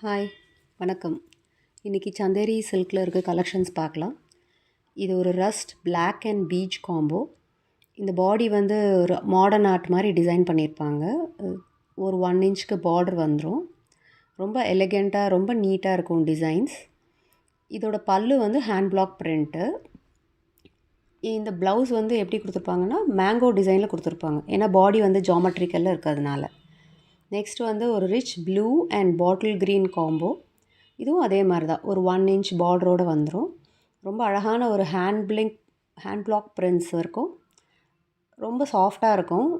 Hi, வணக்கம். இன்றைக்கி சந்தேரி சில்கில் இருக்க கலெக்ஷன்ஸ் பார்க்கலாம். இது ஒரு rust black and peach combo. இந்த பாடி வந்து ஒரு மாடர்ன் ஆர்ட் மாதிரி டிசைன் பண்ணியிருப்பாங்க. ஒரு 1 இன்ச்சுக்கு பார்டர் வந்துடும். ரொம்ப எலிகெண்ட்டாக ரொம்ப நீட்டாக இருக்கும் டிசைன்ஸ். இதோட பல்லு வந்து ஹேண்ட் பிளாக் பிரிண்ட்டு. இந்த ப்ளவுஸ் வந்து எப்படி கொடுத்துருப்பாங்கன்னா மேங்கோ டிசைனில் கொடுத்துருப்பாங்க. ஏன்னா பாடி வந்து ஜாமெட்ரிக்கலில் இருக்கிறதுனால. நெக்ஸ்ட் வந்து ஒரு rich blue and bottle green combo. இதுவும் அதே மாதிரி தான், ஒரு 1 இன்ச் பார்டரோடு வந்துடும். ரொம்ப அழகான ஒரு ஹேண்ட் பிளாக் பிரிண்ட்ஸ் இருக்கும். ரொம்ப சாஃப்டாக இருக்கும்.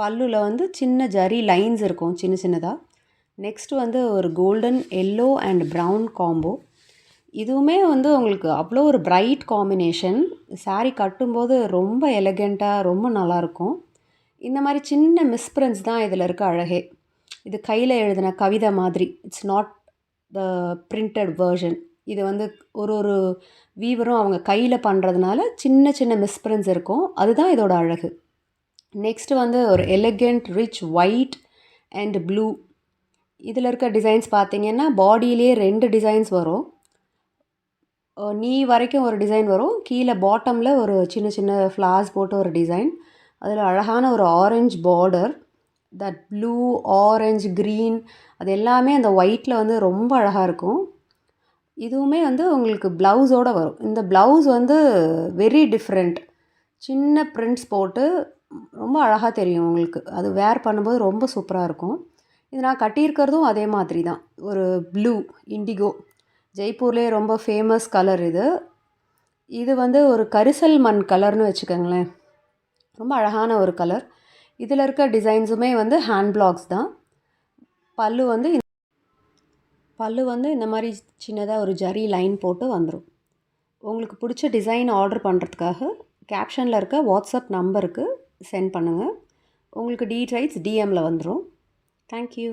பல்லுவில் வந்து சின்ன ஜரி லைன்ஸ் இருக்கும் சின்ன சின்னதாக. நெக்ஸ்ட்டு வந்து ஒரு golden yellow and brown combo. இதுவுமே வந்து உங்களுக்கு அவ்வளோ ஒரு பிரைட் காம்பினேஷன். சாரீ கட்டும்போது ரொம்ப எலிகெண்ட்டாக ரொம்ப நல்லாயிருக்கும். இந்த மாதிரி சின்ன மிஸ்பிரிண்ட்ஸ் தான் இதில் இருக்க அழகே. இது கையில் எழுதின கவிதை மாதிரி. It's not the printed version. இது வந்து ஒரு வீவரும் அவங்க கையில் பண்ணுறதுனால சின்ன சின்ன மிஸ்பிரிண்ட்ஸ் இருக்கும். அதுதான் இதோட அழகு. நெக்ஸ்ட்டு வந்து ஒரு elegant rich white and blue. இதில் இருக்க டிசைன்ஸ் பார்த்திங்கன்னா பாடியிலே 2 டிசைன்ஸ் வரும். நீ வரைக்கும் ஒரு டிசைன் வரும். கீழே பாட்டமில் ஒரு சின்ன சின்ன ஃப்ளார்ஸ் போட்டு ஒரு டிசைன். அதில் அழகான ஒரு orange border. That blue orange green அது எல்லாமே அந்த ஒயிட்டில் வந்து ரொம்ப அழகாக இருக்கும். இதுவுமே வந்து உங்களுக்கு ப்ளவுஸோடு வரும். இந்த ப்ளவுஸ் வந்து வெரி டிஃப்ரெண்ட். சின்ன பிரிண்ட்ஸ் போட்டு ரொம்ப அழகாக தெரியும் உங்களுக்கு. அது வேர் பண்ணும்போது ரொம்ப சூப்பராக இருக்கும். இது நான் கட்டியிருக்கிறதும் அதே மாதிரி தான். ஒரு ப்ளூ இண்டிகோ, ஜெய்ப்பூர்லேயே ரொம்ப ஃபேமஸ் கலர் இது. இது வந்து ஒரு கரிசல் மண் கலர்னு வச்சுக்கோங்களேன். ரொம்ப அழகான ஒரு கலர். இதில் இருக்க டிசைன்ஸுமே வந்து ஹேண்ட் பிளாக்ஸ் தான். பல்லு வந்து இந்த மாதிரி சின்னதாக ஒரு ஜரி லைன் போட்டு வந்துடும். உங்களுக்கு பிடிச்ச டிசைன் ஆர்டர் பண்ணுறதுக்காக கேப்ஷனில் இருக்க வாட்ஸ்அப் நம்பருக்கு சென்ட் பண்ணுங்கள். உங்களுக்கு டீடைல்ஸ் டிஎம்மில் வந்துடும். தேங்க்யூ.